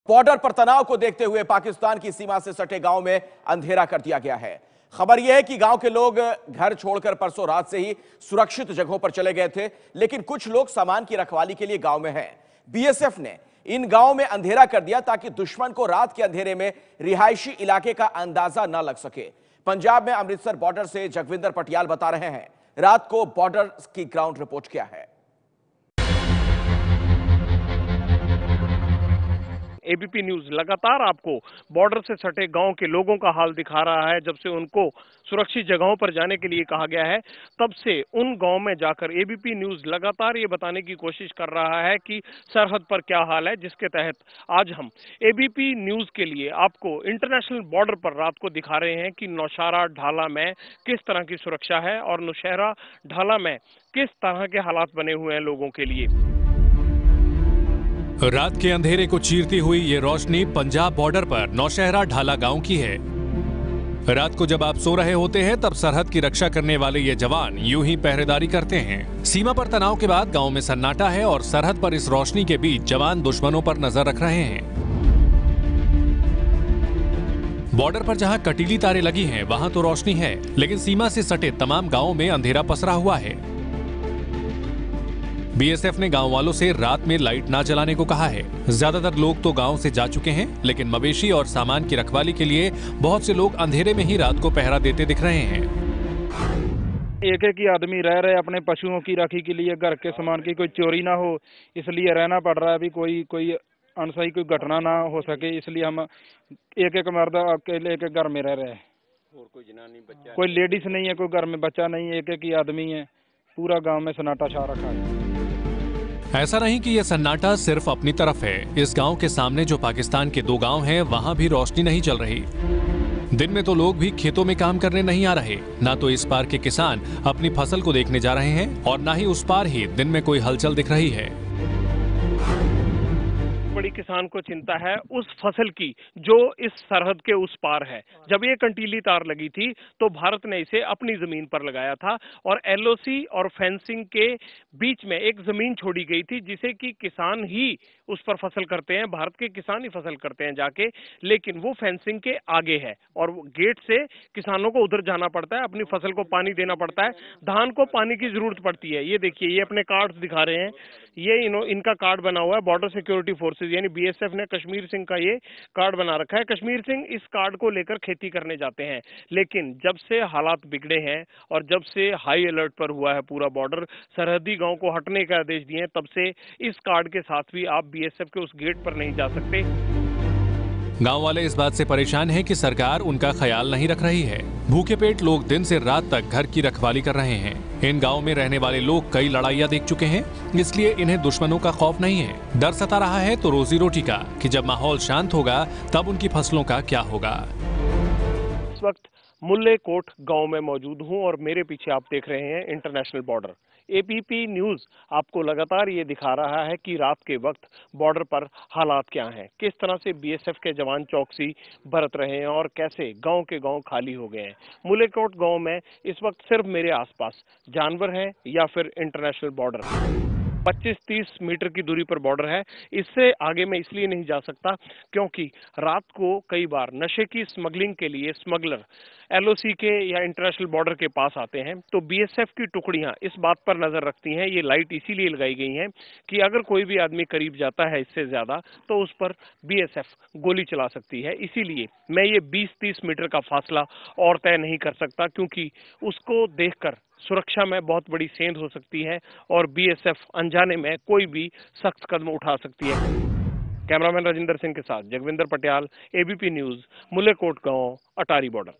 Border पर तनाव को देखते हुए पाकिस्तान की सीमा से सटे गांव में अंधेरा कर दिया गया है। खबर यह है कि गांव के लोग घर छोड़कर परसों रात से ही सुरक्षित जगहों पर चले गए थे, लेकिन कुछ लोग सामान की रखवाली के लिए गांव में हैं। बीएसएफ ने इन गांवों में अंधेरा कर दिया ताकि दुश्मन को रात के अंधेरे में रिहायशी इलाके का अंदाजा न लग सके। पंजाब में अमृतसर बॉर्डर से जगविंदर पटियाल बता रहे हैं रात को बॉर्डर की ग्राउंड रिपोर्ट क्या है। एबीपी न्यूज लगातार आपको बॉर्डर से सटे गांव के लोगों का हाल दिखा रहा है। जब से उनको सुरक्षित जगहों पर जाने के लिए कहा गया है, तब से उन गांव में जाकर एबीपी न्यूज लगातार ये बताने की कोशिश कर रहा है कि सरहद पर क्या हाल है, जिसके तहत आज हम एबीपी न्यूज के लिए आपको इंटरनेशनल बॉर्डर पर रात को दिखा रहे हैं कि नौशहरा ढाला में किस तरह की सुरक्षा है और नौशहरा ढाला में किस तरह के हालात बने हुए हैं लोगों के लिए। रात के अंधेरे को चीरती हुई ये रोशनी पंजाब बॉर्डर पर नौशहरा ढाला गांव की है। रात को जब आप सो रहे होते हैं तब सरहद की रक्षा करने वाले ये जवान यूं ही पहरेदारी करते हैं। सीमा पर तनाव के बाद गांव में सन्नाटा है और सरहद पर इस रोशनी के बीच जवान दुश्मनों पर नजर रख रहे हैं। बॉर्डर पर जहां कटीली तारें लगी हैं वहां तो रोशनी है, लेकिन सीमा से सटे तमाम गांवों में अंधेरा पसरा हुआ है। बीएसएफ ने गांव वालों से रात में लाइट ना जलाने को कहा है। ज्यादातर लोग तो गांव से जा चुके हैं, लेकिन मवेशी और सामान की रखवाली के लिए बहुत से लोग अंधेरे में ही रात को पहरा देते दिख रहे हैं। एक ही आदमी रह रहे अपने पशुओं की राखी के लिए, घर के सामान की कोई चोरी ना हो, इसलिए रहना पड़ रहा है। अभी कोई अनसही कोई घटना ना हो सके, इसलिए हम एक मर्द अकेले एक घर में रह रहे हैं। और कोई जनानी बच्चा, कोई लेडीज नहीं है, कोई घर में बच्चा नहीं है, एक ही आदमी है। पूरा गांव में सन्नाटा छा रखा है। ऐसा नहीं कि यह सन्नाटा सिर्फ अपनी तरफ है। इस गांव के सामने जो पाकिस्तान के 2 गांव हैं, वहां भी रोशनी नहीं चल रही। दिन में तो लोग भी खेतों में काम करने नहीं आ रहे। ना तो इस पार के किसान अपनी फसल को देखने जा रहे हैं और ना ही उस पार ही दिन में कोई हलचल दिख रही है। बड़ी किसान को चिंता है उस फसल की जो इस सरहद के उस पार है। जब ये कंटीली तार लगी थी तो भारत ने इसे अपनी जमीन पर लगाया था और एलओसी और फेंसिंग के बीच में एक जमीन छोड़ी गई थी जिसे कि किसान ही उस पर फसल करते हैं, भारत के किसान ही फसल करते हैं जाके, लेकिन वो फेंसिंग के आगे है और गेट से किसानों को उधर जाना पड़ता है, अपनी फसल को पानी देना पड़ता है, धान को पानी की जरूरत पड़ती है। ये देखिए, ये अपने कार्ड्स दिखा रहे हैं, ये इनका कार्ड बना हुआ है। बॉर्डर सिक्योरिटी फोर्सेज यानी बीएसएफ ने कश्मीर सिंह का ये कार्ड बना रखा है। कश्मीर सिंह इस कार्ड को लेकर खेती करने जाते हैं, लेकिन जब से हालात बिगड़े हैं और जब से हाई अलर्ट पर हुआ है पूरा बॉर्डर, सरहदी गांव को हटने का आदेश दिए हैं, तब से इस कार्ड के साथ भी आप बीएसएफ के उस गेट पर नहीं जा सकते। गांव वाले इस बात से परेशान हैं कि सरकार उनका ख्याल नहीं रख रही है। भूखे पेट लोग दिन से रात तक घर की रखवाली कर रहे हैं। इन गांव में रहने वाले लोग कई लड़ाइयां देख चुके हैं, इसलिए इन्हें दुश्मनों का खौफ नहीं है। डर सता रहा है तो रोजी रोटी का, कि जब माहौल शांत होगा तब उनकी फसलों का क्या होगा। इस वक्त मुल्ले कोट गांव में मौजूद हूं और मेरे पीछे आप देख रहे हैं इंटरनेशनल बॉर्डर। एबीपी न्यूज आपको लगातार ये दिखा रहा है कि रात के वक्त बॉर्डर पर हालात क्या हैं, किस तरह से बीएसएफ के जवान चौकसी बरत रहे हैं और कैसे गांव के गांव खाली हो गए हैं। मुल्ले कोट गांव में इस वक्त सिर्फ मेरे आसपास जानवर है या फिर इंटरनेशनल बॉर्डर। 25-30 मीटर की दूरी पर बॉर्डर है। इससे आगे मैं इसलिए नहीं जा सकता क्योंकि रात को कई बार नशे की स्मगलिंग के लिए स्मगलर एलओसी के या इंटरनेशनल बॉर्डर के पास आते हैं, तो बीएसएफ की टुकड़ियां इस बात पर नजर रखती हैं। ये लाइट इसीलिए लगाई गई है कि अगर कोई भी आदमी करीब जाता है इससे ज्यादा तो उस पर बीएसएफ गोली चला सकती है। इसीलिए मैं ये 20-30 मीटर का फासला और तय नहीं कर सकता, क्योंकि उसको देखकर सुरक्षा में बहुत बड़ी सेंध हो सकती है और बीएसएफ अनजाने में कोई भी सख्त कदम उठा सकती है। कैमरामैन राजिंदर सिंह के साथ जगविंदर पटियाल, एबीपी न्यूज, मुल्ले कोट गांव, अटारी बॉर्डर।